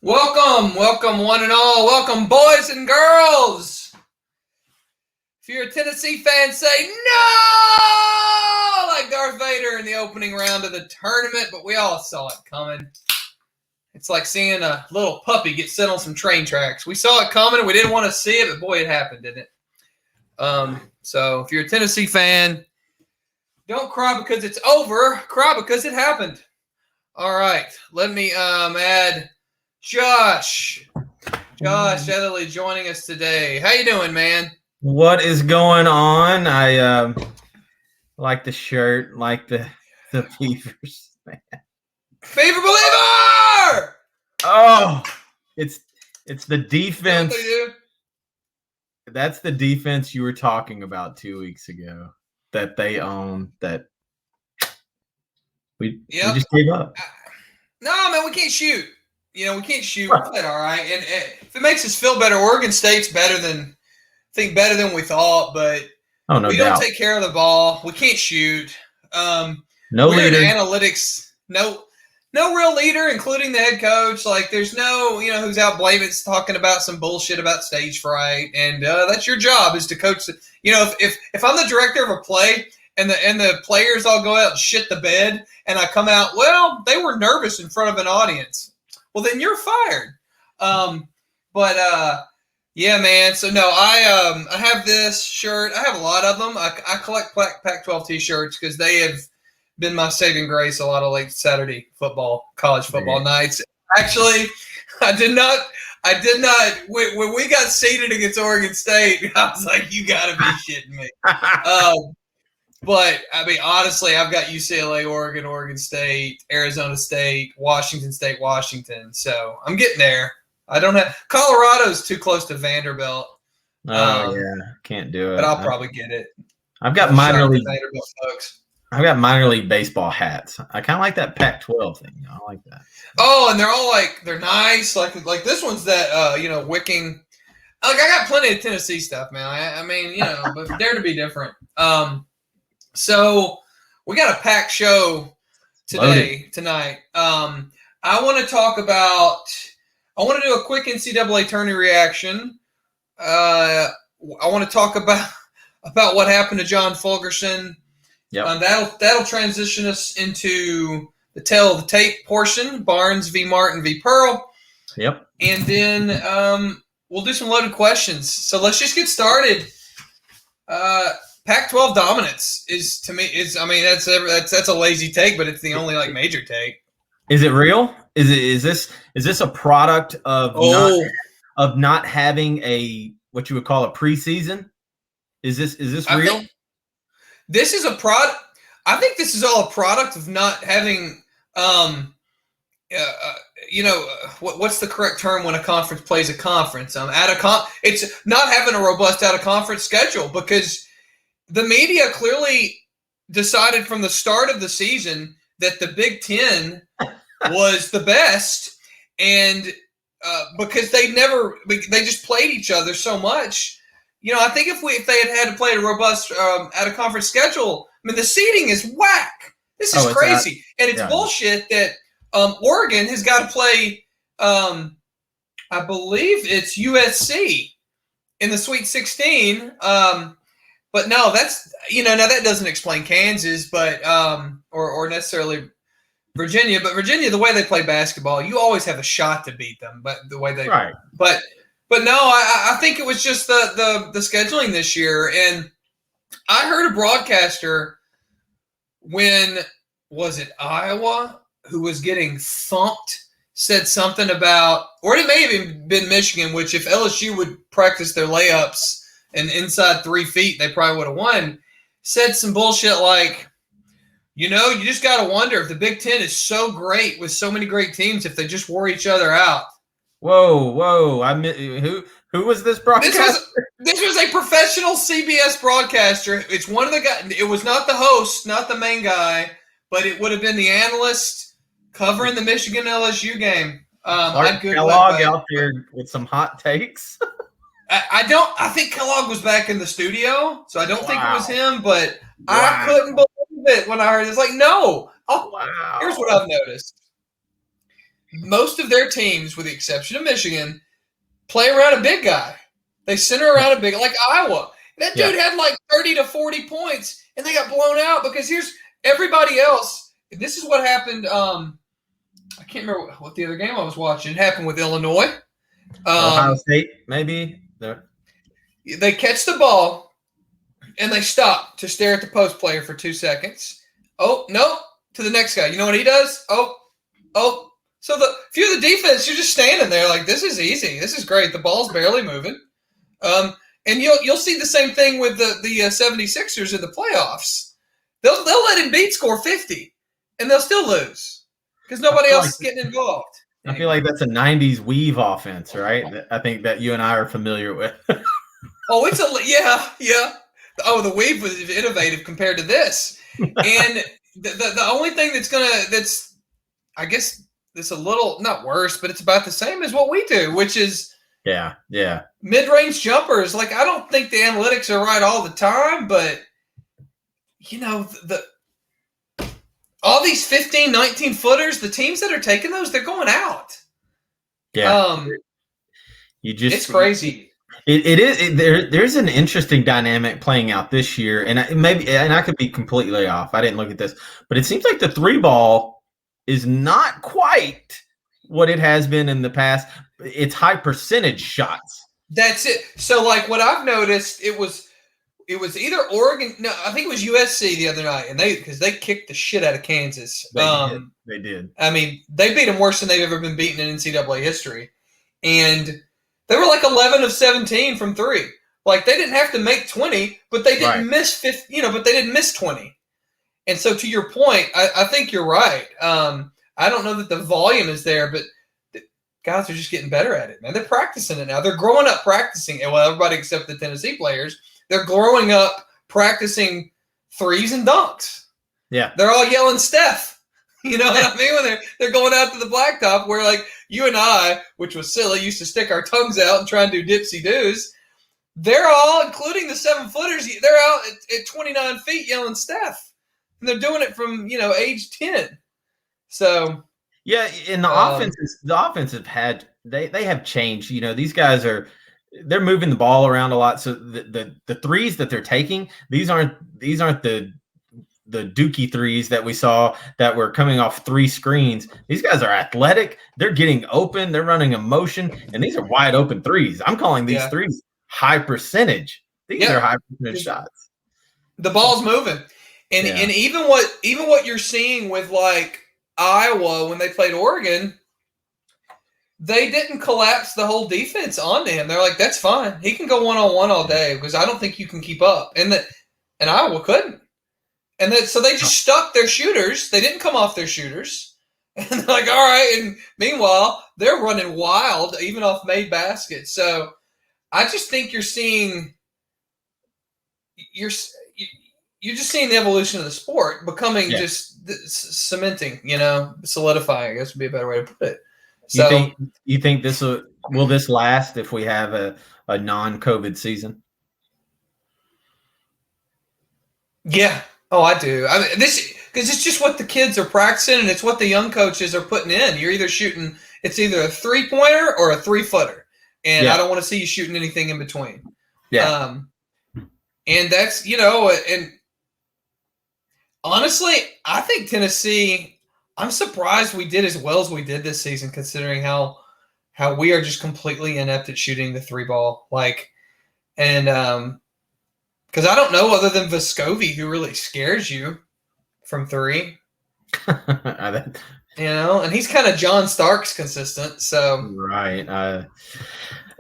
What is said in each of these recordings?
Welcome one and all. Welcome, boys and girls. If you're a Tennessee fan, say no! Like Darth Vader in the opening round of the tournament, but we all saw it coming. It's like seeing a little puppy get set on some train tracks. We saw it coming, and we didn't want to see it, but boy, it happened, didn't it? So if you're a Tennessee fan, don't cry because it's over. Cry because it happened. All right, let me add Josh Etherly joining us today. How you doing, man? What is going on? I like the shirt, like the Beavers. Fever believer! Oh, it's the defense. What they do? That's the defense you were talking about 2 weeks ago that they own. That we just gave up. No, man, we can't shoot. We can't shoot. We played all right, and if it makes us feel better, Oregon State's better than we thought. But we don't take care of the ball. We can't shoot. No leader. Analytics. No real leader, including the head coach. Like, there's no, who's out blaming, talking about some bullshit about stage fright, and that's your job, is to coach. If I'm the director of a play and the players all go out and shit the bed, and I come out, well, they were nervous in front of an audience. Well, then you're fired. Yeah, man. So no, I have this shirt. I have a lot of them. I collect Pac-12 T-shirts because they have been my saving grace a lot of late Saturday college football nights. Actually, I did not. When we got seeded against Oregon State, I was like, you got to be shitting me. But, I mean, honestly, I've got UCLA, Oregon State, Arizona State, Washington State, Washington. So I'm getting there. I don't have – Colorado's too close to Vanderbilt. Yeah, can't do it. But I'll probably get it. I've got minor league Vanderbilt folks. I've got minor league baseball hats. I kind of like that Pac-12 thing. I like that. Oh, and they're all they're nice. Like this one's that wicking. Like, I got plenty of Tennessee stuff, man. I mean, but dare to be different. So we got a packed show tonight. I want to talk about. I want to do a quick NCAA tourney reaction. I want to talk about what happened to John Fulgerson. Yep. That'll transition us into the tale of the tape portion. Barnes v. Martin v. Pearl. Yep. And then we'll do some loaded questions. So let's just get started. Pac-12 dominance is that's a lazy take, but it's the only major take. Is it real? Is this a product of not having a what you would call a preseason? Is this real? This is a product. I think this is all a product of not having what's the correct term when a conference plays a conference? It's not having a robust out of conference schedule, because the media clearly decided from the start of the season that the Big Ten was the best, and because they just played each other so much. I think if they had to play a robust out of conference schedule, I mean, the seeding is whack. This is crazy, and it's bullshit that Oregon has got to play. I believe it's USC in the Sweet 16. But no, that's now that doesn't explain Kansas, but or necessarily Virginia. But Virginia, the way they play basketball, you always have a shot to beat them. But the way they But no, I think it was just the scheduling this year. And I heard a broadcaster, when was it Iowa, who was getting thumped, said something about, or it may have even been Michigan, which if LSU would practice their layups and inside 3 feet, they probably would have won, said some bullshit like, you just got to wonder if the Big Ten is so great with so many great teams, if they just wore each other out. Whoa! Who was this broadcaster? This was a professional CBS broadcaster. It's one of the guys. It was not the host, not the main guy, but it would have been the analyst covering the Michigan LSU game. Kellogg out there with some hot takes. I think Kellogg was back in the studio, so I don't think it was him. But I couldn't believe it when I heard it. It's like, no. Here's what I've noticed. most of their teams, with the exception of Michigan, play around a big guy. They center around a big, like Iowa. That dude had like 30 to 40 points, and they got blown out because here's everybody else. This is what happened. I can't remember what the other game I was watching. It happened with Illinois. Ohio State, maybe. They catch the ball, and they stop to stare at the post player for 2 seconds. Oh, no, to the next guy. You know what he does? Oh. So if you're the defense, you're just standing there like, this is easy. This is great. The ball's barely moving. And you'll see the same thing with the 76ers in the playoffs. They'll let Embiid score 50, and they'll still lose because nobody else is getting involved. I feel like that's a 90s weave offense, right? I think that you and I are familiar with. Oh, yeah. Oh, the weave was innovative compared to this. And the only thing that's I guess it's a little not worse, but it's about the same as what we do, which is mid-range jumpers. Like, I don't think the analytics are right all the time, but all these 15, 19 footers, the teams that are taking those, they're going out. Yeah. It's crazy. It is. There's an interesting dynamic playing out this year, and I could be completely off. I didn't look at this, but it seems like the 3-ball is not quite what it has been in the past. It's high percentage shots. That's it. So, like, what I've noticed, it was either Oregon. No, I think it was USC the other night, and because they kicked the shit out of Kansas. They did. I mean, they beat them worse than they've ever been beaten in NCAA history, and they were like 11 of 17 from 3. Like, they didn't have to make 20, but they didn't miss 50. But they didn't miss 20. And so, to your point, I think you're right. I don't know that the volume is there, but guys are just getting better at it, man. They're practicing it now. They're growing up practicing it. Well, everybody except the Tennessee players. They're growing up practicing threes and dunks. Yeah. They're all yelling Steph. You know what I mean? When they're going out to the blacktop where, like, you and I, which was silly, used to stick our tongues out and try and do dipsy-doos. They're all, including the 7-footers, they're out at 29 feet yelling Steph. And they're doing it from, age 10. So yeah, and the offensive they have changed. These guys they're moving the ball around a lot. So the threes that they're taking, these aren't the dookie threes that we saw that were coming off 3 screens. These guys are athletic. They're getting open. They're running a motion, and these are wide open threes. I'm calling these threes high percentage. These are high percentage shots. The ball's moving. And even what you're seeing with, like, Iowa when they played Oregon, they didn't collapse the whole defense onto him. They're like, that's fine. He can go one-on-one all day because I don't think you can keep up. And Iowa couldn't. And so they just stuck their shooters. They didn't come off their shooters. And they're like, all right. And meanwhile, they're running wild, even off made baskets. So I just think you're just seeing the evolution of the sport becoming just cementing, solidifying, I guess would be a better way to put it. So you think this will this last if we have a non-COVID season? Yeah. Oh, I do. I mean, because it's just what the kids are practicing, and it's what the young coaches are putting in. You're either shooting, it's either a 3-pointer or a 3-footer, and I don't want to see you shooting anything in between. Yeah. And that's, and honestly, I think Tennessee, I'm surprised we did as well as we did this season, considering how we are just completely inept at shooting the 3-ball. Like, and because I don't know other than Vescovi who really scares you from 3. And he's kind of John Starks consistent. So right.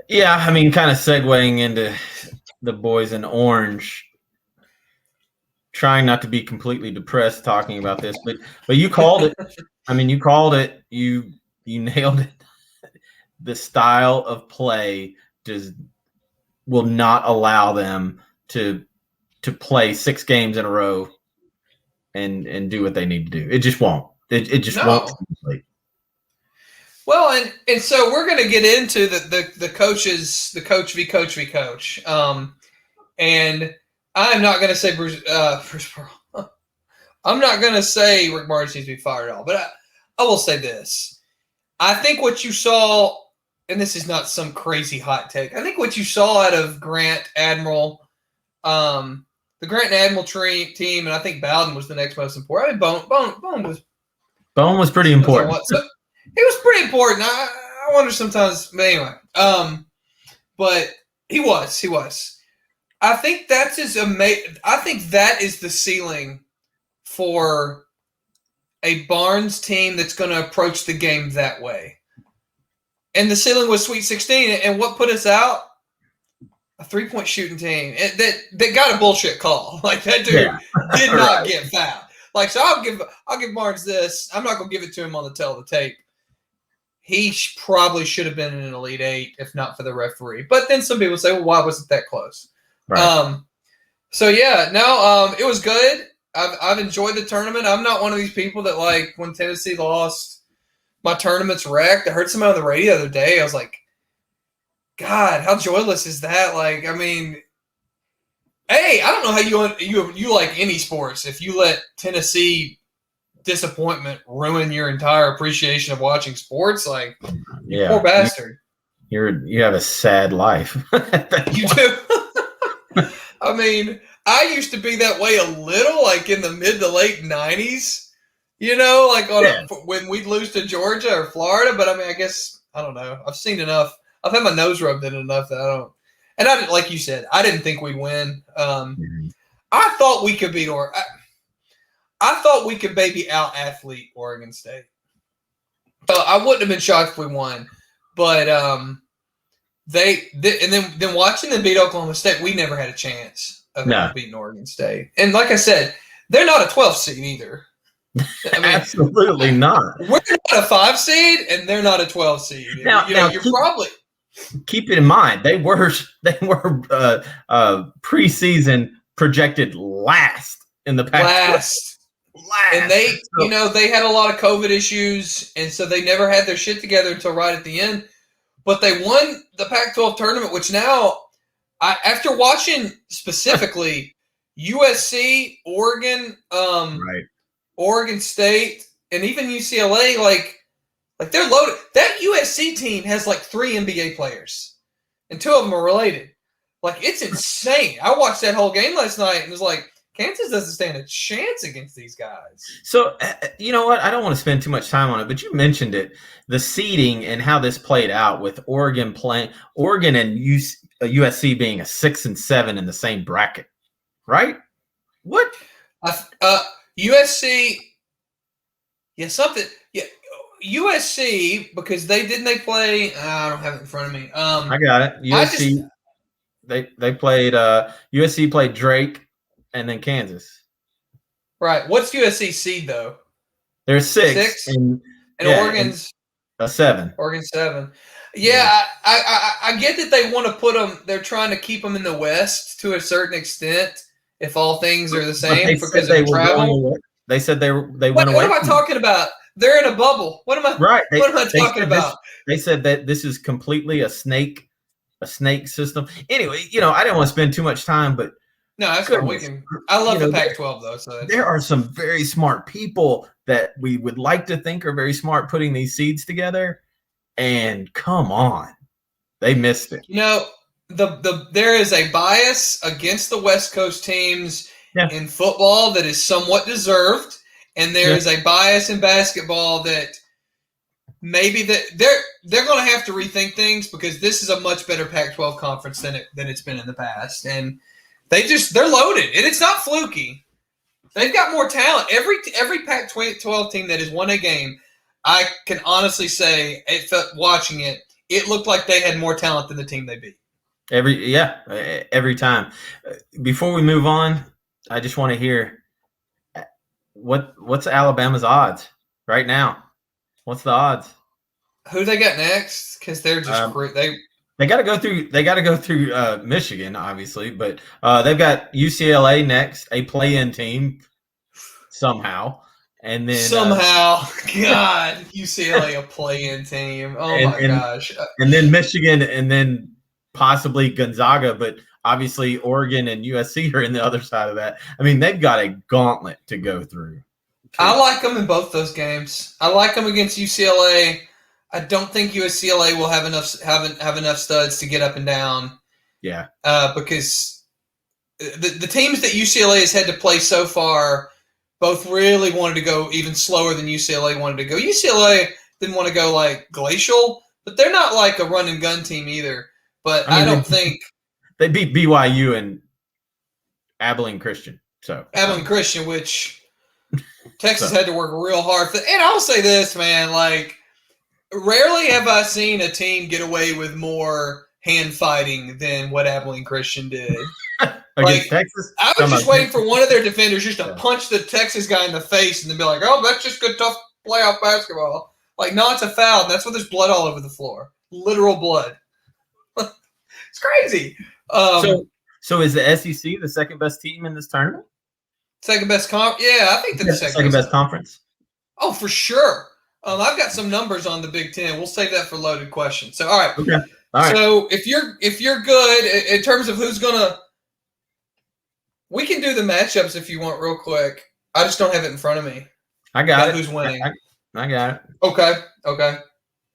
Yeah, I mean, kind of segueing into the boys in orange. Trying not to be completely depressed talking about this, but you called it. I mean, you called it. You nailed it. The style of play will not allow them to play 6 games in a row and do what they need to do. It just won't. It just won't. Well, and so we're going to get into the coaches, the coach v. coach v. coach, and I'm not going to say Bruce Pearl. I'm not going to say Rick Barnes needs to be fired at all, but I will say this. I think what you saw, and this is not some crazy hot take, I think what you saw out of Grant Admiral, the Grant and Admiral team, and I think Bowden was the next most important. I mean, Bone was pretty important. So, he was pretty important. I wonder sometimes, but anyway. But he was. I think that's his amazing. I think that is the ceiling for a Barnes team that's going to approach the game that way. And the ceiling was Sweet 16, and what put us out? A 3-point shooting team that got a bullshit call. Like that dude did not get fouled. Like, so I'll give Barnes this. I'm not gonna give it to him on the tail of the tape. He probably should have been in an Elite Eight if not for the referee. But then some people say, well, why was it that close? Right. So yeah, no, it was good. I've enjoyed the tournament. I'm not one of these people that like when Tennessee lost, my tournament's wrecked. I heard somebody on the radio the other day. I was like, God, how joyless is that? Like, I mean, hey, I don't know how you like any sports. If you let Tennessee disappointment ruin your entire appreciation of watching sports, like, you poor bastard. You have a sad life. You do. I mean, I used to be that way a little, like in the mid to late 90s, you know, like when we'd lose to Georgia or Florida. But I mean, I guess, I don't know. I've seen enough. I've had my nose rubbed in enough that I don't. And I, like you said, I didn't think we'd win. I thought we could beat I thought we could maybe out-athlete Oregon State. I wouldn't have been shocked if we won. But and then watching them beat Oklahoma State, we never had a chance of beating Oregon State. And like I said, they're not a 12th seed either. I mean, absolutely not. We're not a 5 seed, and they're not a 12 seed. Now you're probably – keep it in mind, they were preseason projected last in the Pac-12. Last. And they, they had a lot of COVID issues, and so they never had their shit together until right at the end. But they won the Pac-12 tournament, which now, after watching specifically USC, Oregon, Oregon State, and even UCLA, like they're loaded. That USC team has like 3 NBA players, and 2 of them are related. Like, it's insane. I watched that whole game last night and was like, Kansas doesn't stand a chance against these guys. So, you know what? I don't want to spend too much time on it, but you mentioned it, the seeding and how this played out with Oregon and USC being a 6 and 7 in the same bracket, right? What? USC, USC, because they play. I don't have it in front of me. I got it. USC. They played. USC played Drake. And then Kansas. Right. What's USC seed, though? They're 6. And Oregon's a 7. Oregon's 7. Yeah, I get that they want to put them – they're trying to keep them in the West to a certain extent if all things are the same because of travel. They said they went away. What am I talking about? They're in a bubble. What am I talking about? They said that this is completely a snake system. Anyway, I didn't want to spend too much time, but – no, that's what we can. I love the Pac-12 though. So there are some very smart people that we would like to think are very smart putting these seeds together, and come on, they missed it. There is a bias against the West Coast teams in football that is somewhat deserved, and there is a bias in basketball that maybe they're going to have to rethink things because this is a much better Pac-12 conference than it's been in the past, and. They're loaded, and it's not fluky. They've got more talent. Every Pac-12 team that has won a game, I can honestly say, watching it, it looked like they had more talent than the team they beat. Every time. Before we move on, I just want to hear what's Alabama's odds right now. What's the odds? Who they got next? Because they're just They got to go through. They got to go through Michigan, obviously, but they've got UCLA next, a play-in team somehow, and then God, UCLA a play-in team. Oh my gosh! And then Michigan, and then possibly Gonzaga, but obviously Oregon and USC are in the other side of that. I mean, they've got a gauntlet to go through. I like them in both those games. I like them against UCLA. I don't think UCLA will have enough studs to get up and down. Yeah. Because the teams that UCLA has had to play so far both really wanted to go even slower than UCLA wanted to go. UCLA didn't want to go like glacial, but they're not like a run and gun team either. But I don't think they beat BYU and Abilene Christian. So Abilene Christian, which Texas had to work real hard for. And I'll say this, man, like rarely have I seen a team get away with more hand fighting than what Abilene Christian did. Against Texas? I was just waiting for one of their defenders just to punch the Texas guy in the face and then be like, oh, that's just good, tough playoff basketball. Like, no, it's a foul. And that's why there's blood all over the floor. Literal blood. It's crazy. So is the SEC the second best team in this tournament? Second best conference? Yeah, I think they're the second best conference. Oh, for sure. I've got some numbers on the Big Ten. We'll save that for loaded questions. So, all right. Okay. All right. So, if you're good in terms of who's gonna, we can do the matchups if you want, real quick. I just don't have it in front of me. I got it. Who's winning? I got it. Okay.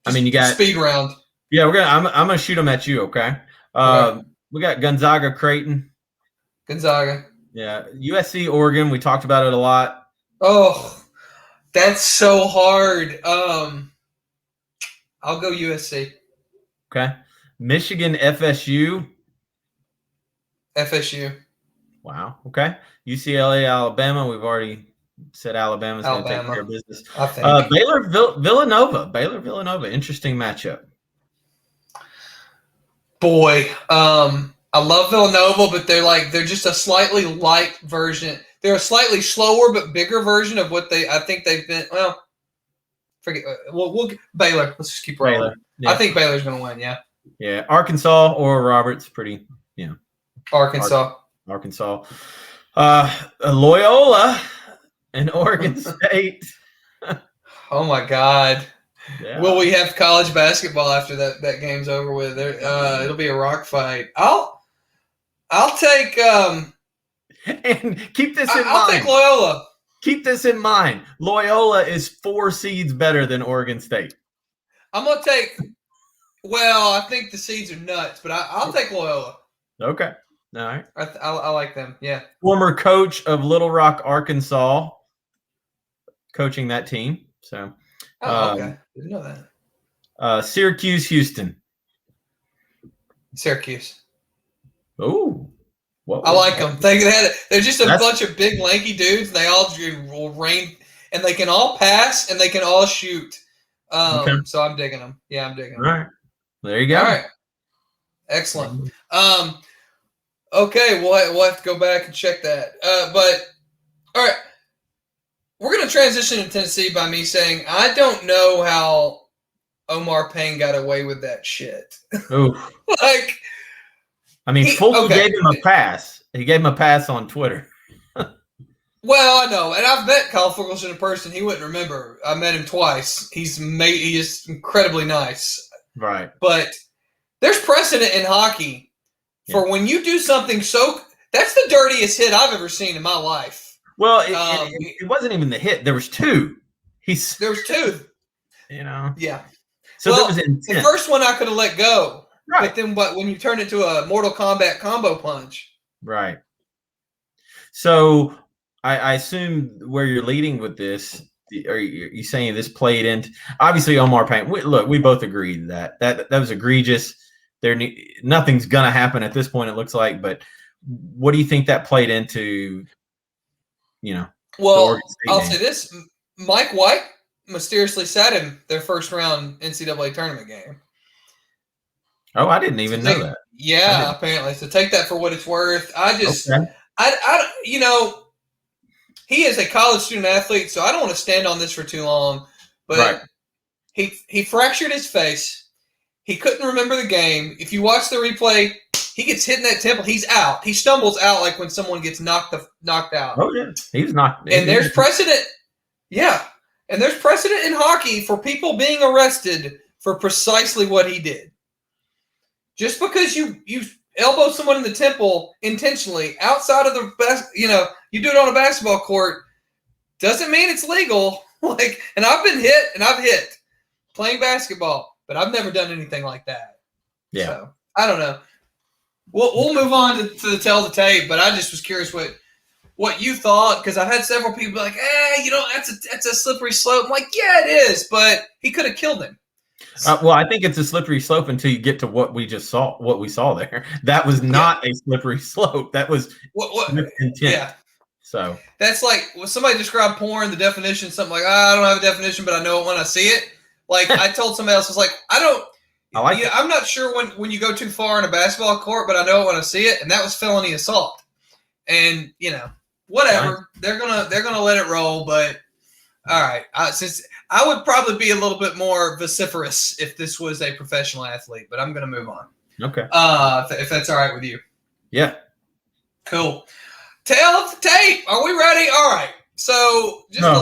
I mean, you got speed round. Yeah, I'm gonna shoot them at you. Okay. We got Gonzaga, Creighton. Gonzaga. Yeah, USC, Oregon. We talked about it a lot. Oh, that's so hard. I'll go USC. Okay. Michigan, FSU. FSU. Wow. Okay. UCLA, Alabama. We've already said Alabama's going to take care of business. I think. Baylor, Villanova. Baylor, Villanova. Interesting matchup. Boy, I love Villanova, but they're just a slightly light version. They're a slightly slower but bigger version of what I think they've been. Well, forget. We'll Baylor. Let's just keep rolling. Baylor. Yeah. I think Baylor's going to win. Yeah. Yeah. Arkansas or Roberts, pretty. Yeah. Arkansas. Loyola and Oregon State. Oh my God. Yeah. Will we have college basketball after that game's over with? It'll be a rock fight. I'll take and keep this in mind. I'll take Loyola. Keep this in mind. Loyola is 4 seeds better than Oregon State. I'm gonna take. Well, I think the seeds are nuts, but I'll take Loyola. Okay. All right. I like them. Yeah. Former coach of Little Rock, Arkansas, coaching that team. So. Oh, okay. Didn't know that. Syracuse, Houston. Syracuse. Oh. I like them. They're just a bunch of big, lanky dudes. They all will rain, and they can all pass, and they can all shoot. Okay. So I'm digging them. Yeah, I'm digging them. All right. There you go. All right. Excellent. Okay, we'll have to go back and check that. But all right. We're going to transition to Tennessee by me saying I don't know how Omar Payne got away with that shit. Ooh. Fulton gave him a pass. He gave him a pass on Twitter. Well, I know, and I've met Kyle Ferguson in person. He wouldn't remember. I met him twice. He is incredibly nice. Right. But there's precedent in hockey for when you do something that's the dirtiest hit I've ever seen in my life. Well, it wasn't even the hit. There was 2. There was 2. Yeah. So there was intent. The first one I could have let go. Right. But then when you turn it to a Mortal Kombat combo punch. Right. So I assume where you're leading with this, are you saying this played into – obviously Omar Payne, we both agreed that was egregious. Nothing's going to happen at this point, it looks like. But what do you think that played into – Well, I'll say this. Mike White mysteriously sat him their first round NCAA tournament game. Oh, I didn't even know that. Yeah, apparently. So take that for what it's worth. He is a college student athlete, so I don't want to stand on this for too long. But he fractured his face. He couldn't remember the game. If you watch the replay, he gets hit in that temple. He's out. He stumbles out like when someone gets knocked out. Oh, yeah. He's knocked. And there's precedent. Yeah. And there's precedent in hockey for people being arrested for precisely what he did. Just because you elbow someone in the temple intentionally outside of the you do it on a basketball court doesn't mean it's legal. And I've been hit and I've hit. playing basketball, but I've never done anything like that. Yeah. So I don't know. We'll move on to the tell the tape, but I just was curious what you thought, because I've had several people be like, that's a slippery slope. I'm like, yeah, it is, but he could have killed him. Well, I think it's a slippery slope until you get to what we saw there. That was not a slippery slope. That was with intent. Yeah. So that's like when somebody described porn, the definition, something like, I don't have a definition, but I know it when I see it. Like I told somebody else, I was like, I'm not sure when you go too far in a basketball court, but I know it when I see it, and that was felony assault. And whatever, they're gonna let it roll. But all right, since I would probably be a little bit more vociferous if this was a professional athlete, but I'm gonna move on. Okay. If that's all right with you. Yeah. Cool. Tail of the tape. Are we ready? All right. So just to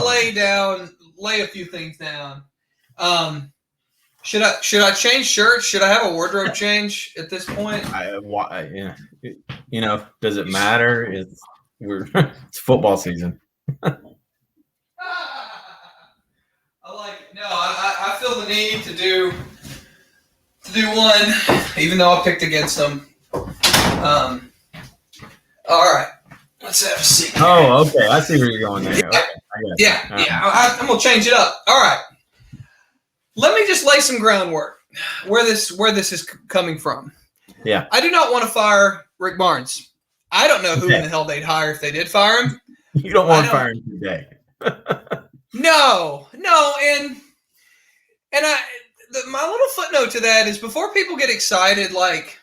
lay a few things down. Should I change shirts? Should I have a wardrobe change at this point? Does it matter? It's football season. I like it. No, I feel the need to do one, even though I picked against them. All right. Let's have a seat. Oh, okay. I see where you're going there. Yeah. Okay. I'm gonna change it up. All right. Let me just lay some groundwork where this is coming from. Yeah. I do not want to fire Rick Barnes. I don't know who in the hell they'd hire if they did fire him. You don't want to fire him today. No, and my little footnote to that is before people get excited, like,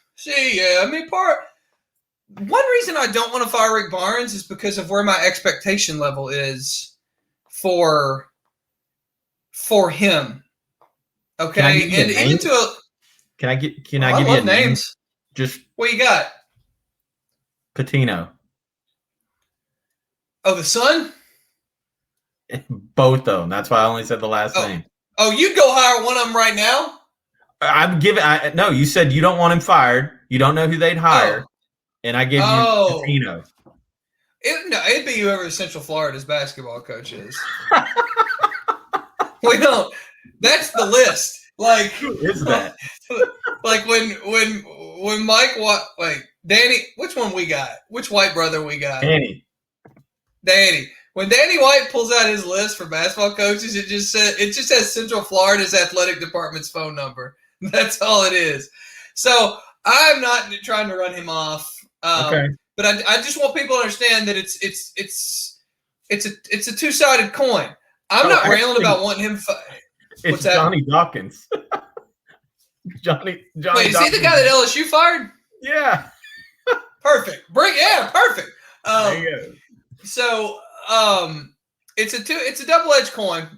one reason I don't want to fire Rick Barnes is because of where my expectation level is for him. Okay, and even can I give you a names? Just what you got? Patino. Oh, the son? Both of them. That's why I only said the last name. Oh, you'd go hire one of them right now? No, you said you don't want him fired. You don't know who they'd hire. And I give you Patino. It'd be whoever Central Florida's basketball coach is. We don't. That's the list. Like, who is that? Like when Mike, Danny, which one we got? Which white brother we got? Danny. When Danny White pulls out his list for basketball coaches, it just has Central Florida's athletic department's phone number. That's all it is. So I'm not trying to run him off. Okay. But I just want people to understand that it's a two-sided coin. I'm not railing about wanting him. It's Johnny Dawkins. Johnny. Wait, is he the guy that LSU fired? Yeah. Perfect. Perfect. There you go. So it's a double-edged coin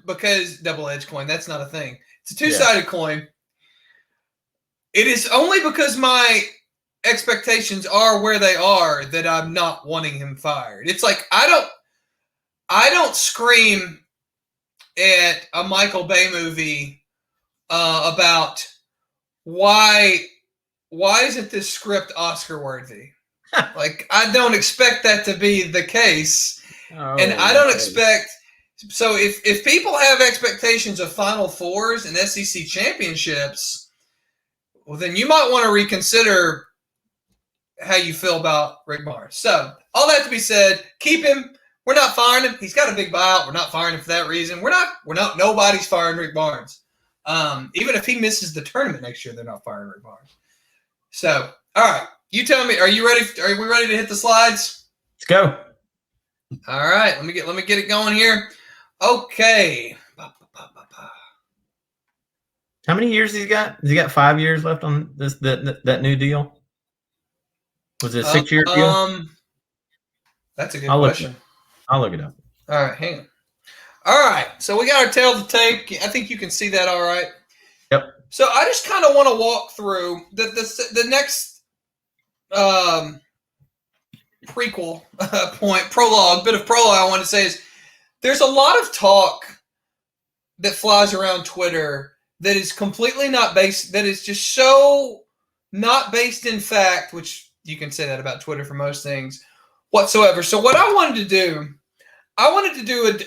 that's not a thing. It's a two-sided coin. It is only because my expectations are where they are that I'm not wanting him fired. It's like I don't scream at a Michael Bay movie about why isn't this script Oscar worthy? Like, I don't expect that to be the case. And I don't expect – so if people have expectations of Final Fours and SEC championships, well, then you might want to reconsider how you feel about Rick Barnes. So all that to be said, keep him. We're not firing him. He's got a big buyout. We're not firing him for that reason. Nobody's firing Rick Barnes. Even if he misses the tournament next year, they're not firing Rick Barnes. So, all right. You tell me, are you ready? Are we ready to hit the slides? Let's go. All right. Let me get it going here. Okay. How many years has he got? Has he got 5 years left on that new deal? Was it a 6-year deal? That's a good question. I'll look it up. All right, hang on. All right, so we got our tail of the tape. I think you can see that all right. Yep. So I just kind of want to walk through the next bit of prologue I want to say is there's a lot of talk that flies around Twitter that is completely not based, that is just so not based in fact, which you can say that about Twitter for most things whatsoever. So what I wanted to do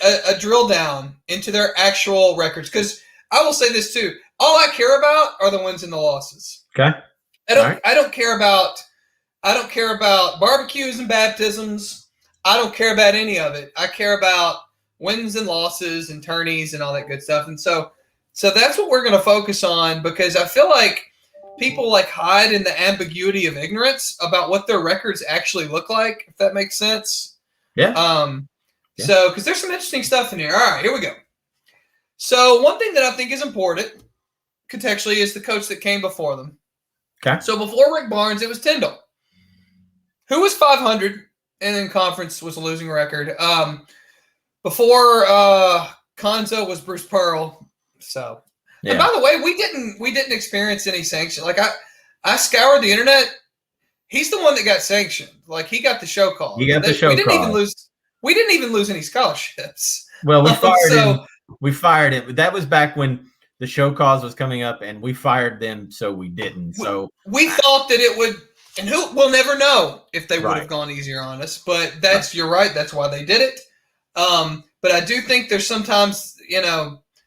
a drill down into their actual records, because I will say this too. All I care about are the wins and the losses. Okay. I don't care about barbecues and baptisms. I don't care about any of it. I care about wins and losses and tourneys and all that good stuff. And so that's what we're going to focus on, because I feel like people like hide in the ambiguity of ignorance about what their records actually look like, if that makes sense. Yeah. So, because there's some interesting stuff in here. All right, here we go. So one thing that I think is important contextually is the coach that came before them. Okay. So before Rick Barnes, it was Tyndall, who was 500 and in conference was a losing record. Before Konzo was Bruce Pearl. So, and by the way, we didn't experience any sanction. Like I scoured the internet. He's the one that got sanctioned. Like he got the show call. He got the show call. We didn't even lose any scholarships. Well, we fired him. That was back when the show cause was coming up, and we fired them, so we didn't. So we thought that it would, and we'll never know if they would have gone easier on us. But you're right. That's why they did it. But I do think there's sometimes,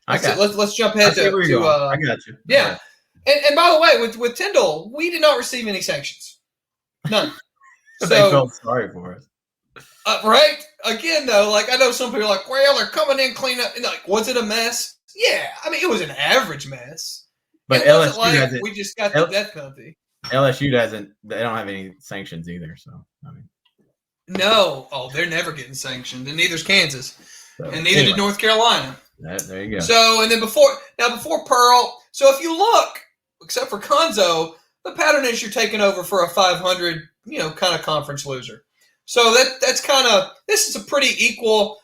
let's jump ahead to I got you. Yeah. And by the way, with Tyndall, we did not receive any sanctions. None. So they felt sorry for us. Right? Again, though, like I know some people are like, well, they're coming in clean up. And like, was it a mess? Yeah. I mean, it was an average mess. But LSU hasn't. We just got the death penalty. LSU doesn't. They don't have any sanctions either. So I mean. No. Oh, they're never getting sanctioned, and neither's Kansas, and neither did North Carolina. There you go. So, and then before Pearl. So if you look, except for Konzo, the pattern is you're taking over for a 500, kind of conference loser. So that's kind of, this is a pretty equal.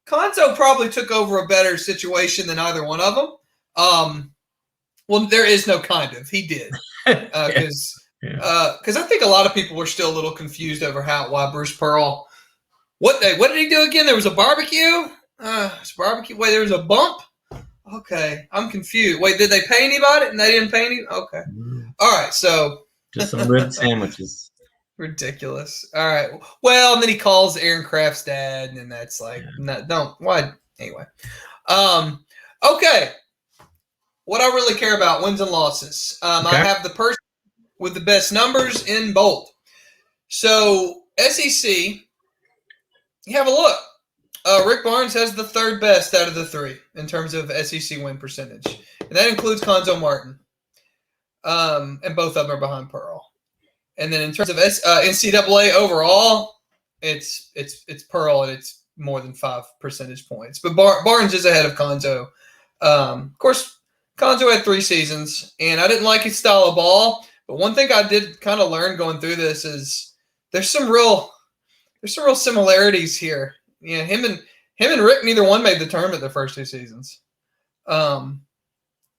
Konzo probably took over a better situation than either one of them. Well, there is no kind of. He did. Because I think a lot of people were still a little confused over why Bruce Pearl. What did he do again? There was a barbecue? Barbecue. Wait, there was a bump? Okay. I'm confused. Wait, did they pay anybody? And they didn't pay any? Okay. All right. So. Just some rib sandwiches. Ridiculous. All right. Well, and then he calls Aaron Kraft's dad, and that's like, why? Anyway. Okay. What I really care about, wins and losses. I have the person with the best numbers in bold. So, SEC, you have a look. Rick Barnes has the third best out of the three in terms of SEC win percentage. And that includes Konzo Martin. And both of them are behind Pearl. And then in terms of NCAA overall, it's Pearl, and it's more than 5 percentage points. But Barnes is ahead of Konzo. Of course, Konzo had 3 seasons, and I didn't like his style of ball. But one thing I did kind of learn going through this is there's some real similarities here. Yeah, him and Rick, neither one made the tournament their first 2 seasons.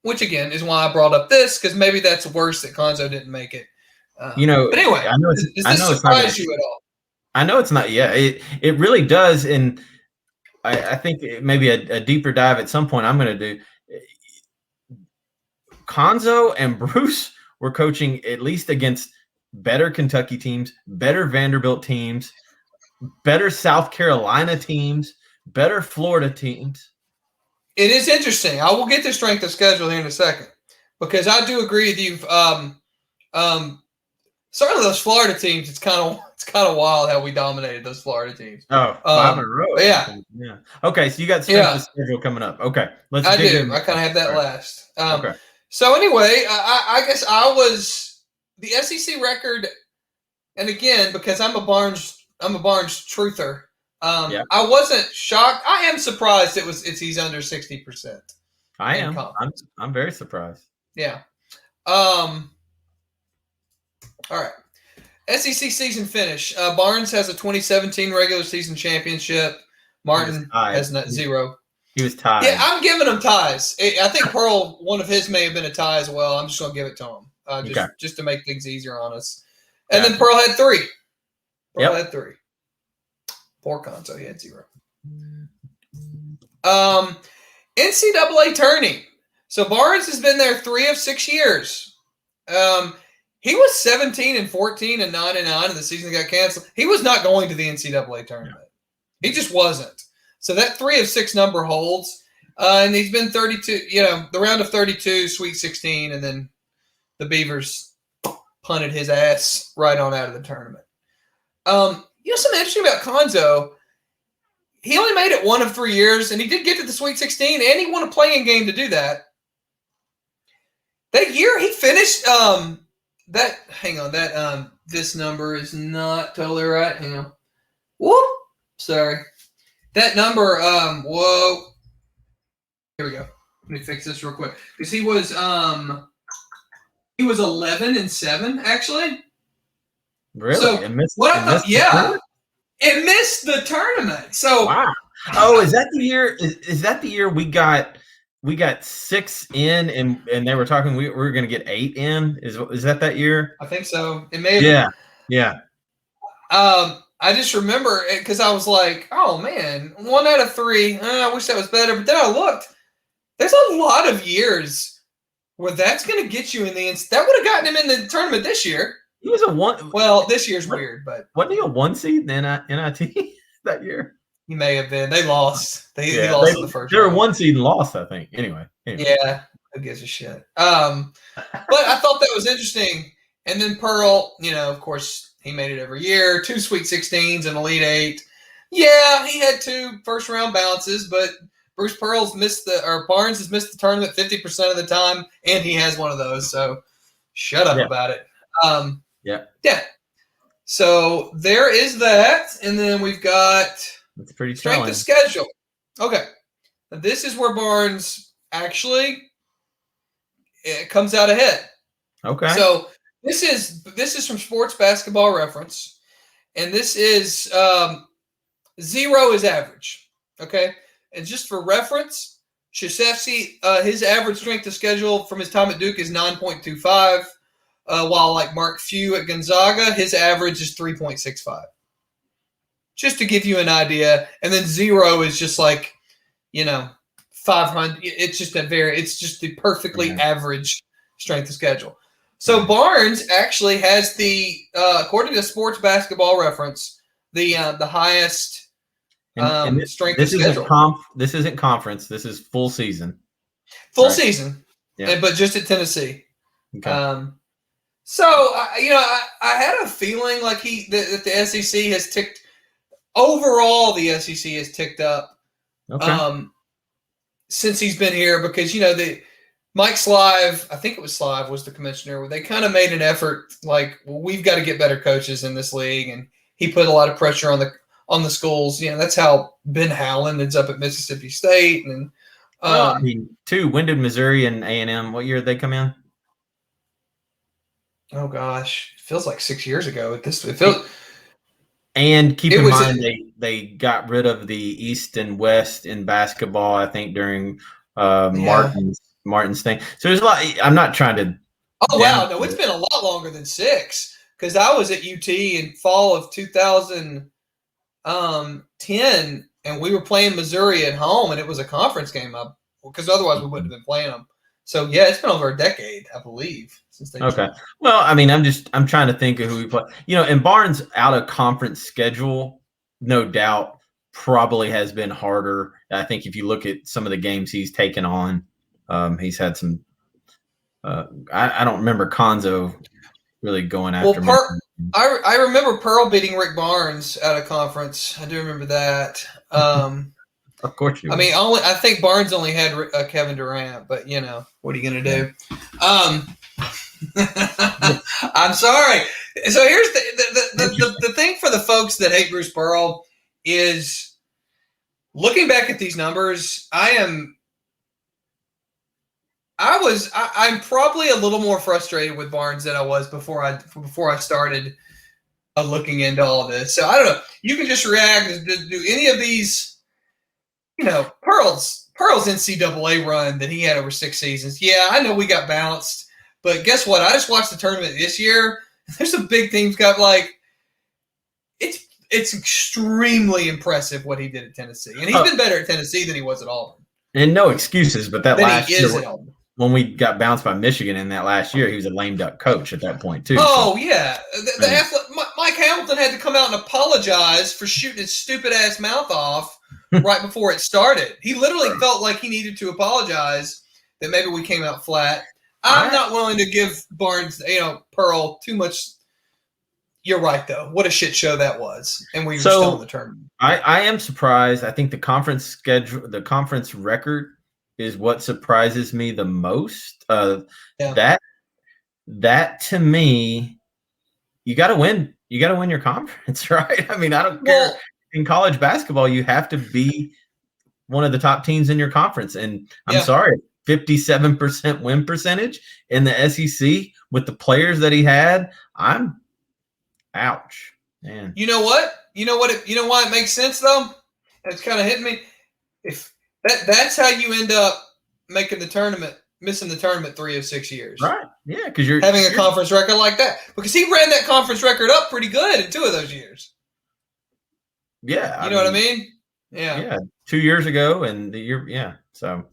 Which again is why I brought up this, because maybe that's worse that Konzo didn't make it. But anyway, does this surprise you at all? I know it's not. Yeah, it really does, and I think maybe a deeper dive at some point I'm going to do. Konzo and Bruce were coaching at least against better Kentucky teams, better Vanderbilt teams, better South Carolina teams, better Florida teams. It is interesting. I will get to strength of schedule here in a second, because I do agree with you. Certainly those Florida teams, it's kind of wild how we dominated those Florida teams. 5 in a row. Yeah. Okay, so you got strength of schedule coming up. Okay, I do. I kind of have that last. Okay. So anyway, I guess I was the SEC record, and again, because I'm a Barnes truther. I wasn't shocked. I am surprised he's under 60%. I am. I'm very surprised. Yeah. All right. SEC season finish. Barnes has a 2017 regular season championship. Martin has 0. He was tied. Yeah, I'm giving him ties. I think Pearl, one of his may have been a tie as well. I'm just going to give it to him just to make things easier on us. And then Pearl had 3. Pearl had 3. Poor Konzo, he had 0. NCAA tourney. So Barnes has been there 3 of 6 years. He was 17-14 and 9-9 in the season that got canceled. He was not going to the NCAA tournament. He just wasn't. So that 3 of 6 number holds. And he's been 32, the round of 32, Sweet 16, and then the Beavers punted his ass right on out of the tournament. Something interesting about Konzo, he only made it 1 of 3 years, and he did get to the Sweet 16, and he won a play-in game to do that. That year he finished this number is not totally right. Hang on. Whoop. Sorry. That number, whoa. Here we go. Let me fix this real quick. Because he was 11-7, actually. Really? So it missed the tournament. So wow. Oh, is that the year? Is that the year we got 6 in, and they were talking we were going to get 8 in? Is that year? I think so. It may have. Yeah. I just remember it because I was like, oh man, 1 out of 3. I wish that was better. But then I looked. There's a lot of years where that's going to get you in the that would have gotten him in the tournament this year. He was a 1. Well, this year's weird, but wasn't he a 1 seed in NIT that year? He may have been. They lost. They lost in the first. They were 1 seed and lost, I think. Anyway. Yeah, who gives a shit? But I thought that was interesting. And then Pearl, of course, he made it every year. 2 Sweet 16s and Elite 8. Yeah, he had 2 first-round bounces, but Bruce Pearl's Barnes has missed the tournament 50% of the time, and he has one of those. So shut up about it. Yeah. So there is that, and then we've got that's pretty strength of schedule. Okay, now this is where Barnes actually comes out ahead. Okay. So this is from Sports Basketball Reference, and this is 0 is average. Okay, and just for reference, Krzyzewski, his average strength of schedule from his time at Duke is 9.25. While like Mark Few at Gonzaga, his average is 3.65. Just to give you an idea. And then 0 is just like, 500. It's just the perfectly average strength of schedule. So Barnes actually has according to Sports Basketball Reference, the highest strength of schedule. This isn't conference. This is full season. Full season. Yeah. But just at Tennessee. Okay. So, I had a feeling like that the SEC has ticked – overall the SEC has ticked up since he's been here because, Mike Slive, I think it was Slive was the commissioner, where they kind of made an effort like, well, we've got to get better coaches in this league, and he put a lot of pressure on the schools. That's how Ben Howland ends up at Mississippi State. And when did Missouri and A&M, what year did they come in? Oh gosh, it feels like 6 years ago. And keep in mind they got rid of the East and West in basketball, I think, during Martin's thing. So there's a lot. I'm not trying to. Oh wow, no, it's been a lot longer than 6 because I was at UT in fall of 2010, and we were playing Missouri at home, and it was a conference game up because otherwise we wouldn't have been playing them. So yeah, it's been over a decade, I believe. Okay. Well, I mean, I'm trying to think of who we play. And Barnes' out of conference schedule, no doubt, probably has been harder. I think if you look at some of the games he's taken on, he's had some. I don't remember Konzo really going after. Well, I remember Pearl beating Rick Barnes out of conference. I do remember that. Of course you. I mean, I think Barnes only had Kevin Durant, but what are you gonna do? I'm sorry. So here's the thing for the folks that hate Bruce Pearl is looking back at these numbers. I'm probably a little more frustrated with Barnes than I was before I started looking into all of this. So I don't know. You can just react. Do any of these? Pearl's NCAA run that he had over 6 seasons. Yeah, I know we got bounced. But guess what? I just watched the tournament this year. There's some big teams got it's extremely impressive what he did at Tennessee. And he's been better at Tennessee than he was at Auburn. And no excuses, but that last year Auburn. When we got bounced by Michigan in that last year, he was a lame duck coach at that point too. Oh, yeah. Mike Hamilton had to come out and apologize for shooting his stupid ass mouth off right before it started. He literally felt like he needed to apologize that maybe we came out flat. I'm not willing to give Barnes, Pearl too much. You're right, though. What a shit show that was, and we were still in the tournament. I am surprised. I think the conference schedule, the conference record, is what surprises me the most. That to me, you got to win. You got to win your conference, right? I mean, I don't care. In college basketball, you have to be one of the top teams in your conference. And I'm sorry, 57% win percentage in the SEC with the players that he had. Ouch, man. You know what? You know why it makes sense though? It's kind of hitting me. If that's how you end up making the tournament, missing the tournament 3 of 6 years. Right. Yeah, because you're having a conference record like that. Because he ran that conference record up pretty good in 2 of those years. Yeah. You know what I mean? Yeah. Yeah. 2 years ago and the year, yeah. So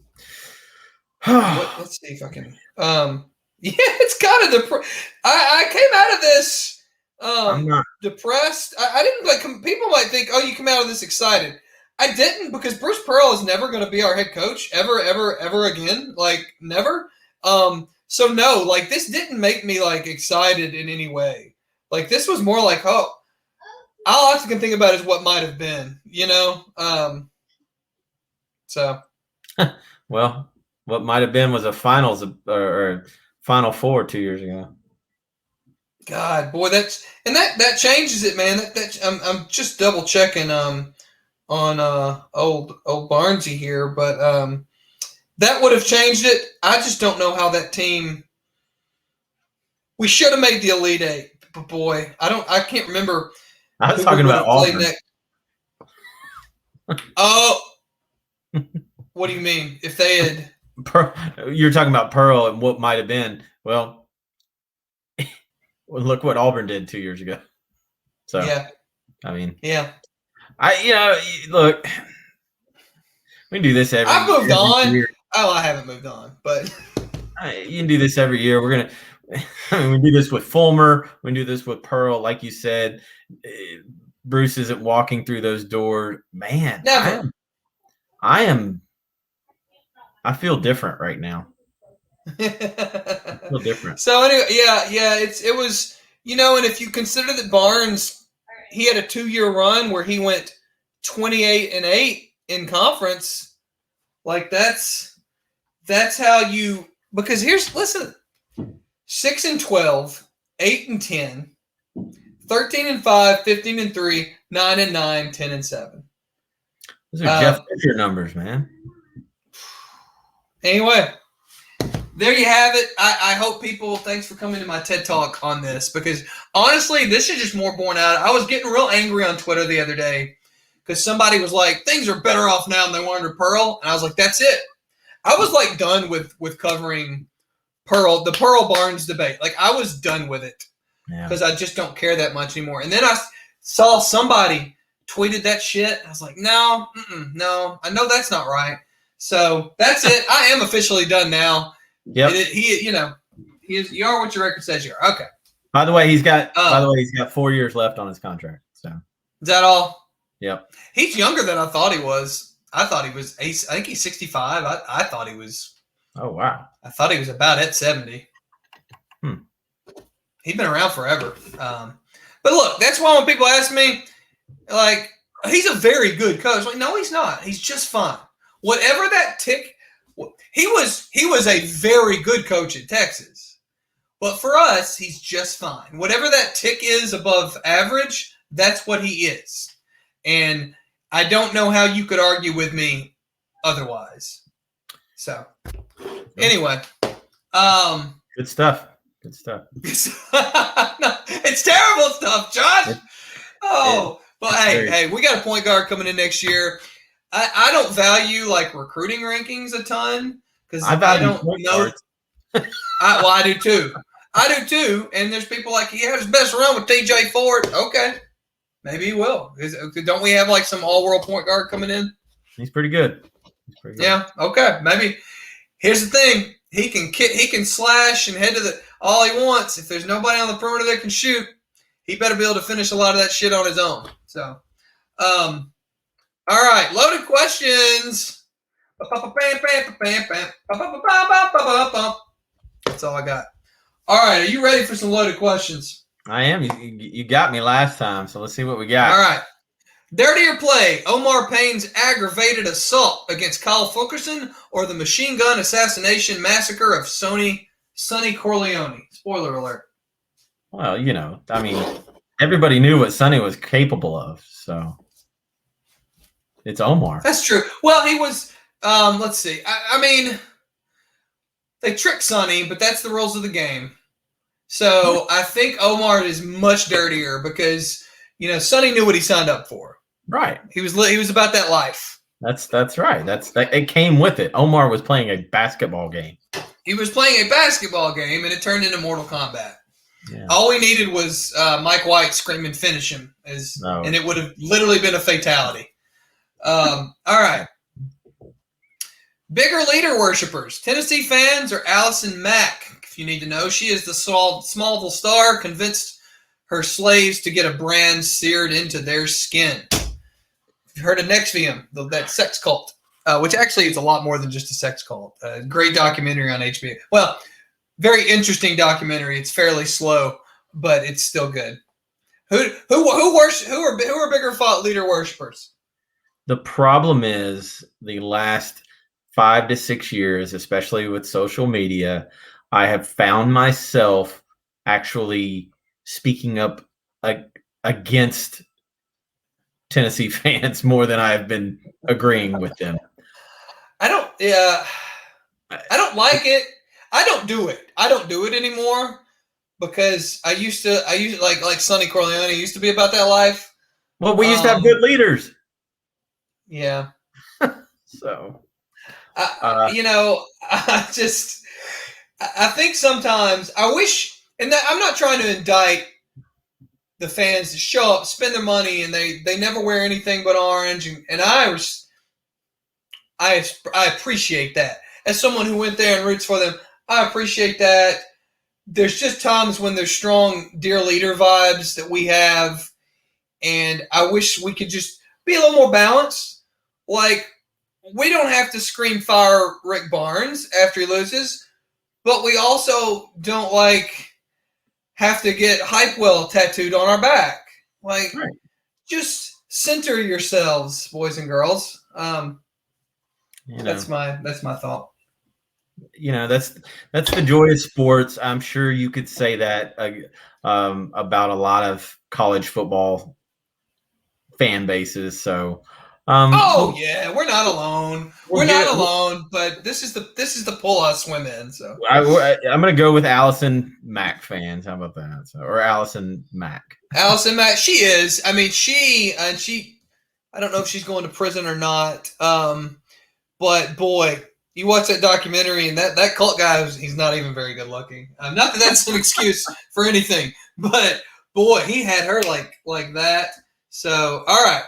let's see if I can it's kind of I came out of this I'm not depressed. I didn't people might think, oh, you come out of this excited. I didn't, because Bruce Pearl is never going to be our head coach ever again. Like, never. So no, like, this didn't make me like excited in any way. Like, this was more like, oh, all I can think about is what might have been, so. Well, what might have been was a finals or Final Four 2 years ago. God, boy, that changes it, man. I'm just double checking on old Barnesy here, but that would have changed it. I just don't know how that team. We should have made the Elite Eight, but boy, I can't remember. I was talking about Auburn. Oh, what do you mean? If they had, you're talking about Pearl and what might have been. Well, look what Auburn did 2 years ago. So yeah, I mean, yeah. Look, we do this every. I've moved on. Year. Oh, I haven't moved on, but you can do this every year. We're gonna. We do this with Fulmer. We do this with Pearl. Like you said, Bruce isn't walking through those doors. Man, never. I feel different right now. I feel different. So anyway, yeah. It was, and if you consider that Barnes, he had a 2-year run where he went 28-8 in conference. Like that's how you, because listen, 6-12, 8-10, 13-5, 15-3, 9-9, 10-7. Those are Jeff Fisher numbers, man. Anyway, there you have it. I hope people, thanks for coming to my TED Talk on this, because honestly, this is just more borne out. I was getting real angry on Twitter the other day because somebody was like, things are better off now than they were under Pearl. And I was like, that's it. I was like done with covering the Pearl Barnes debate. Like, I was done with it because I just don't care that much anymore. And then I saw somebody tweeted that shit. I was like, no, I know that's not right. So that's it. I am officially done now. Yep. You are what your record says you are. Okay. By the way, he's got 4 years left on his contract. So is that all? Yep. He's younger than I thought he was. I thought he was. I think he's 65. I thought he was. Oh wow. I thought he was about at 70. He's been around forever. But look, that's why when people ask me, like, he's a very good coach. Like, no, he's not. He's just fine. Whatever that tick, he was a very good coach at Texas. But for us, he's just fine. Whatever that tick is above average, that's what he is. And I don't know how you could argue with me otherwise. So, anyway. Good stuff. No, it's terrible stuff, Josh. Hey, we got a point guard coming in next year. I don't value like recruiting rankings a ton because I don't know. I do too. And there's people like, he had his best run with TJ Ford. Okay, maybe he will. Don't we have like some all-world point guard coming in? He's pretty good. Yeah. Okay. Maybe. Here's the thing: he can slash and head to all he wants. If there's nobody on the perimeter that can shoot, he better be able to finish a lot of that shit on his own. So, All right, loaded questions. That's all I got. All right, are you ready for some loaded questions? I am. You got me last time, so let's see what we got. All right. Dirtier play, Omar Payne's aggravated assault against Kyle Fulkerson or the machine gun assassination massacre of Sonny Corleone? Spoiler alert. Well, I mean, everybody knew what Sonny was capable of, so it's Omar. That's true. Well, he was, let's see. I mean, they tricked Sonny, but that's the rules of the game. So I think Omar is much dirtier because, Sonny knew what he signed up for. Right. He was about that life. That's right. It came with it. Omar was playing a basketball game. He was playing a basketball game, and it turned into Mortal Kombat. Yeah. All we needed was Mike White screaming, "Finish him!" And it would have literally been a fatality. All right. Bigger leader worshippers, Tennessee fans or Allison Mack? If you need to know, she is the Smallville star, convinced her slaves to get a brand seared into their skin. You've heard of NXIVM, that sex cult, which actually is a lot more than just a sex cult. Great documentary on HBO. Well, very interesting documentary. It's fairly slow, but it's still good. Who are bigger leader worshippers? The problem is the last 5 to 6 years, especially with social media, I have found myself actually speaking up against Tennessee fans more than I've been agreeing with them. I don't like it. I don't do it. I don't do it anymore because I used to like Sonny Corleone used to be about that life. Well, we used to have good leaders. Yeah. So, I think sometimes I wish, and that I'm not trying to indict the fans to show up, spend their money, and they never wear anything but orange. And I appreciate that. As someone who went there and roots for them, I appreciate that. There's just times when there's strong dear leader vibes that we have, and I wish we could just be a little more balanced. Like, we don't have to scream fire Rick Barnes after he loses, but we also don't have to get Hypewell tattooed on our back. Right. Just center yourselves, boys and girls. That's my thought. That's the joy of sports. I'm sure you could say that about a lot of college football fan bases. So, yeah, we're not alone. We're not alone, but this is the pool I swim in. So I'm going to go with Allison Mack fans. How about that? Or Allison Mack. Allison Mack, she is. I mean, she. I don't know if she's going to prison or not. But boy, you watch that documentary, and that cult guy, he's not even very good looking. Not that that's an excuse for anything, but boy, he had her like that. So, all right,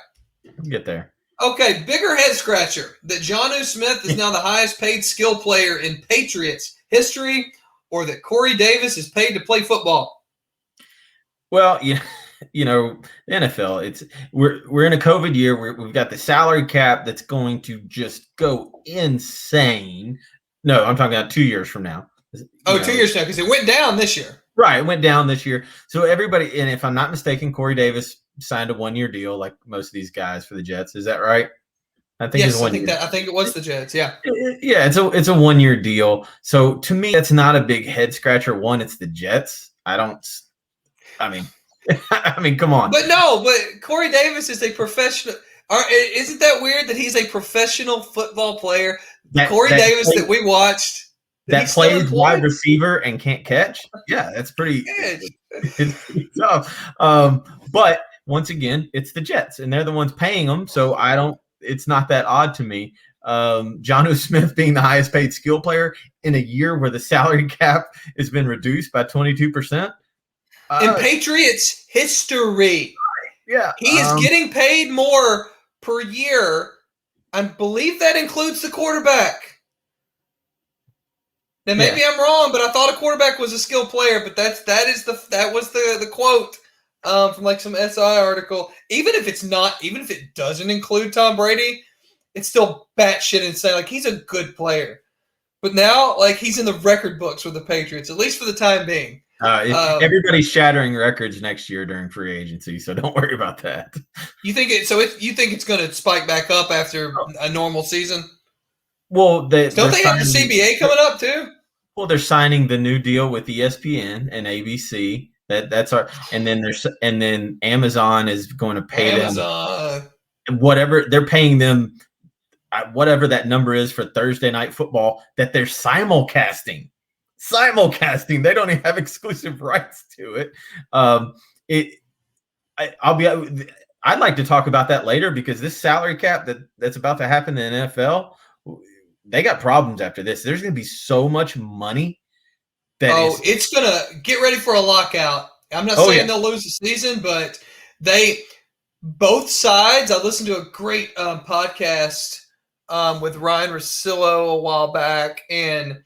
we'll get there. Okay, bigger head scratcher that Jonnu Smith is now the highest paid skill player in Patriots history, or that Corey Davis is paid to play football? Well, the NFL. We're in a COVID year. We've got the salary cap that's going to just go insane. No, I'm talking about 2 years from now. 2 years now, because it went down this year. Right, it went down this year. So everybody, and if I'm not mistaken, Corey Davis signed a 1-year deal like most of these guys for the Jets. Is that right? I think it was the Jets. Yeah. Yeah, it's a 1-year deal. So to me, that's not a big head scratcher. One, it's the Jets. I mean, come on. But Corey Davis is a professional. Isn't that weird that he's a professional football player? Corey Davis that we watched. That plays wide receiver and can't catch. Yeah, that's pretty it's tough. But once again, it's the Jets, and they're the ones paying them. So it's not that odd to me. Jonnu Smith being the highest paid skill player in a year where the salary cap has been reduced by 22%. In Patriots history. Yeah. He is getting paid more per year. I believe that includes the quarterback. Now maybe I'm wrong, but I thought a quarterback was a skilled player, but that was the quote from like some SI article. Even if it doesn't include Tom Brady, it's still batshit insane. Like, he's a good player. But now, like, he's in the record books with the Patriots, at least for the time being. Everybody's shattering records next year during free agency, so don't worry about that. You think it's going to spike back up after a normal season? Well, don't they have the CBA coming up too? Well, they're signing the new deal with ESPN and ABC. And then Amazon is going to pay them whatever they're paying them, whatever that number is for Thursday Night Football that they're simulcasting. They don't even have exclusive rights to it. I'd like to talk about that later, because this salary cap that's about to happen in the NFL, they got problems after this. There's going to be so much money it's going to get ready for a lockout. I'm not saying they'll lose the season, but both sides. I listened to a great podcast with Ryan Russillo a while back, and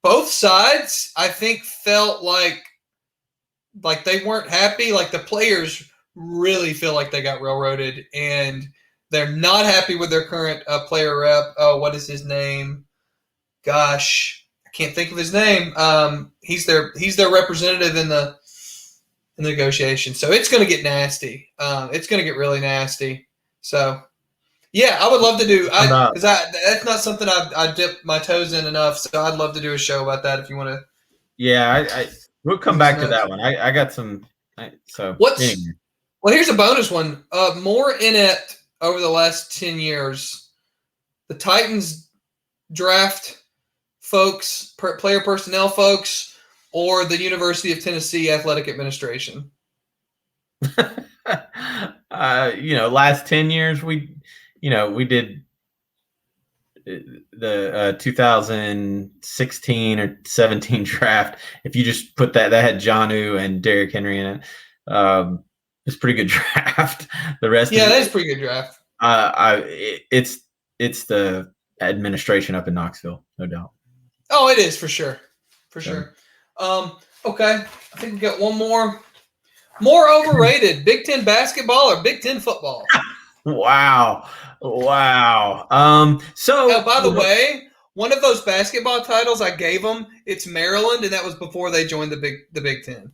both sides, I think, felt like they weren't happy. Like, the players really feel like they got railroaded, and they're not happy with their current player rep. Oh, what is his name? Gosh, I can't think of his name. He's their representative in the negotiation. So it's going to get nasty. It's going to get really nasty. So, yeah, I would love to do because that's not something I dip my toes in enough. So I'd love to do a show about that if you want to. Yeah, we'll come back to that one. I got some. Well, here's a bonus one. More inept over the last 10 years. The Titans draft folks, player personnel folks, or the University of Tennessee athletic administration. Last 10 years we did the 2016 or 17 draft. If you just put that had Jonnu and Derrick Henry in it. It's a pretty good draft. The rest, that is a pretty good draft. It's the administration up in Knoxville, no doubt. Oh, it is for sure. Sure. Okay, I think we got one more. More overrated, Big Ten basketball or Big Ten football? Wow. So, by the way, one of those basketball titles I gave them, it's Maryland, and that was before they joined the Big Ten.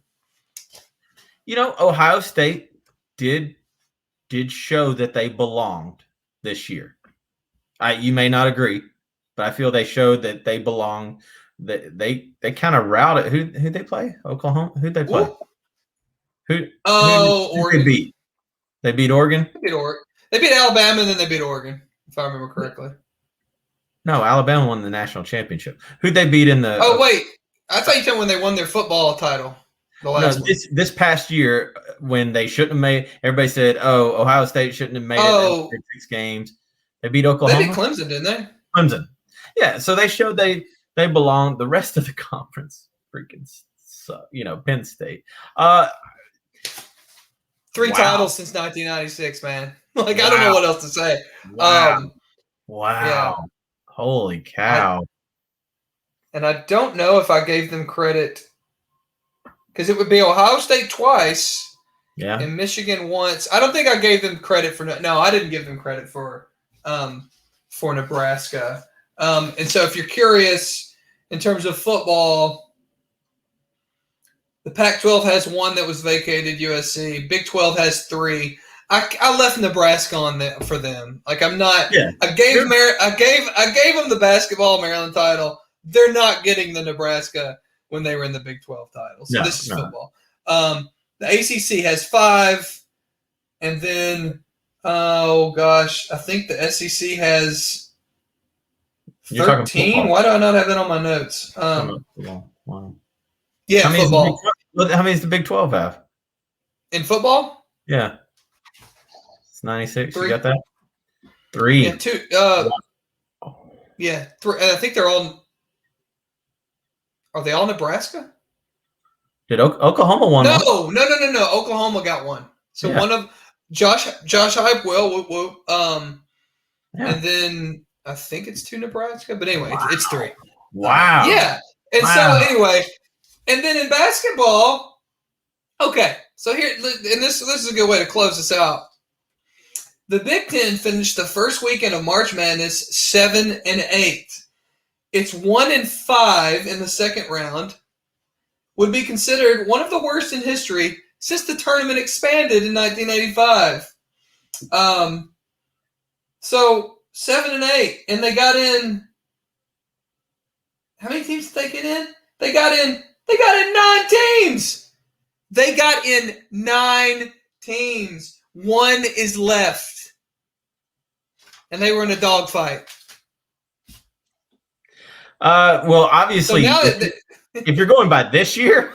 Ohio State did show that they belonged this year. You may not agree, but I feel they showed that they belong. That they kind of routed. Who'd they play? Oklahoma. Who'd they play? Who Oregon. They beat? They beat Oregon. They beat Alabama, and then they beat Oregon, if I remember correctly. No, Alabama won the national championship. Who'd they beat in the? Oh wait, I thought you said when they won their football title. This past year, when they shouldn't have made, everybody said, "Oh, Ohio State shouldn't have made it in 6 games." They beat Oklahoma. They beat Clemson, didn't they? Clemson, yeah. So they showed they belong. The rest of the conference, freaking, Penn State. 3 titles since 1996, man. I don't know what else to say. Wow. Yeah. Holy cow. And I don't know if I gave them credit, because it would be Ohio State twice and Michigan once. I don't think I gave them credit for – no, I didn't give them credit for Nebraska. And so if you're curious, in terms of football – the Pac-12 has 1 that was vacated, USC. Big 12 has 3. I left Nebraska on for them. Like, I'm not. Yeah. I gave them the basketball Maryland title. They're not getting the Nebraska when they were in the Big 12 title. So this is football. The ACC has 5, and then I think the SEC has 13. Why do I not have that on my notes? Wow. Yeah, football. How many does the Big 12 have? In football? Yeah. It's 96. 3. You got that? 3. Yeah, 2. Yeah, 3. I think they're all – are they all Nebraska? Did Oklahoma won? No. Oklahoma got 1. So one of Josh Hype will. And then I think it's 2 Nebraska. But anyway, it's 3. Wow. Yeah. And so anyway – and then in basketball, okay, So here, and this is a good way to close this out. The Big Ten finished the first weekend of March Madness 7-8. It's 1-5 in the second round. Would be considered one of the worst in history since the tournament expanded in 1985. So 7-8, and they got in. How many teams did they get in? They got in 9 teams. They got in 9 teams. 1 is left, and they were in a dogfight. Well, obviously, So now if you're going by this year,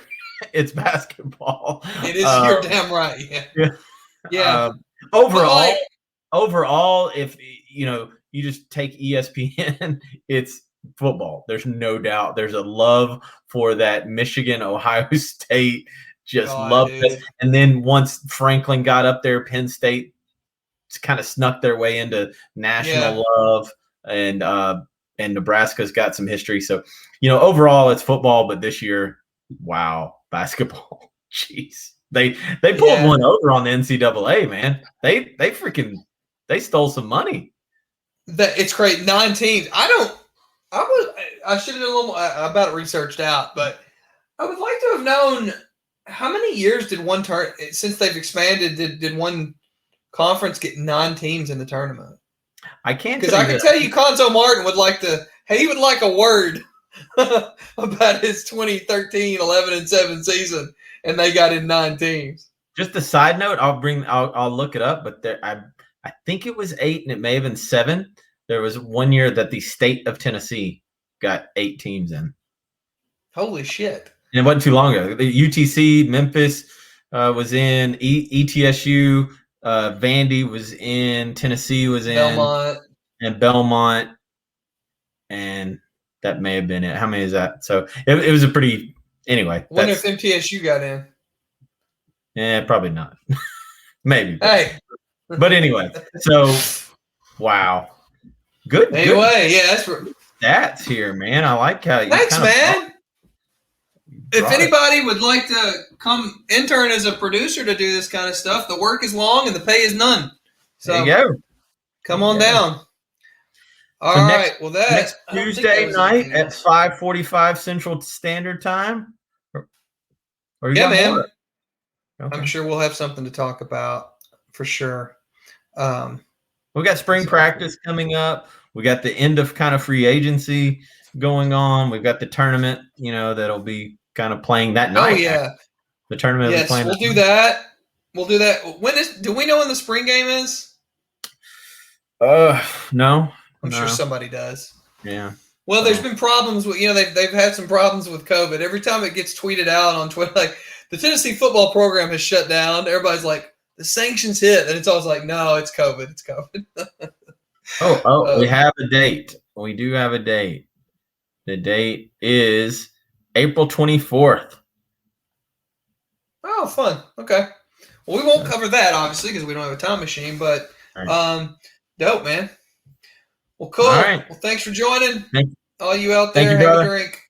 it's basketball. It is. You're damn right. Yeah. Overall, if you just take ESPN, it's football. There's no doubt. There's a love for that Michigan, Ohio State. Just love it. And then once Franklin got up there, Penn State kind of snuck their way into national love, and Nebraska's got some history. So, overall it's football, but this year, wow, basketball. Jeez. They pulled one over on the NCAA, man. They stole some money. It's great. 9 teams. I should have done a little more about it researched out, but I would like to have known how many years did one since they've expanded, did one conference get 9 teams in the tournament? I can't, because I can tell you Conzo Martin would like he would like a word about his 2013 11-7 season, and they got in 9 teams. Just a side note, I'll look it up, but I think it was 8 and it may have been 7. There was one year that the state of Tennessee got 8 teams in. Holy shit. And it wasn't too long ago. The UTC, Memphis was in, ETSU, Vandy was in, Tennessee was in, Belmont, and that may have been it. How many is that? So it was a pretty – anyway. I wonder if MTSU got in. Yeah, probably not. Maybe. Hey. But anyway, so wow. Good. Anyway, that's stats here, man. I like how you Thanks, man. If anybody would like to come intern as a producer to do this kind of stuff, the work is long and the pay is none. So there you go. Come on down. All right. Well, next Tuesday night at 5:45 Central Standard Time. Yeah, man. Okay. I'm sure we'll have something to talk about for sure. We got spring practice coming up. We got the end of kind of free agency going on. We've got the tournament, that'll be kind of playing that night. Oh yeah, the tournament. Yes, we'll do that. We'll do that. Do we know when the spring game is? No. I'm sure somebody does. Yeah. Well, there's been problems with they've had some problems with COVID. Every time it gets tweeted out on Twitter, like the Tennessee football program has shut down. Everybody's like, the sanctions hit, and it's always like, no, it's COVID. It's COVID. We have a date. We do have a date. The date is April 24th. Oh, fun. Okay. Well, we won't cover that, obviously, because we don't have a time machine, but dope, man. Well, cool. All right. Well, thanks for joining. All you out there, have a drink.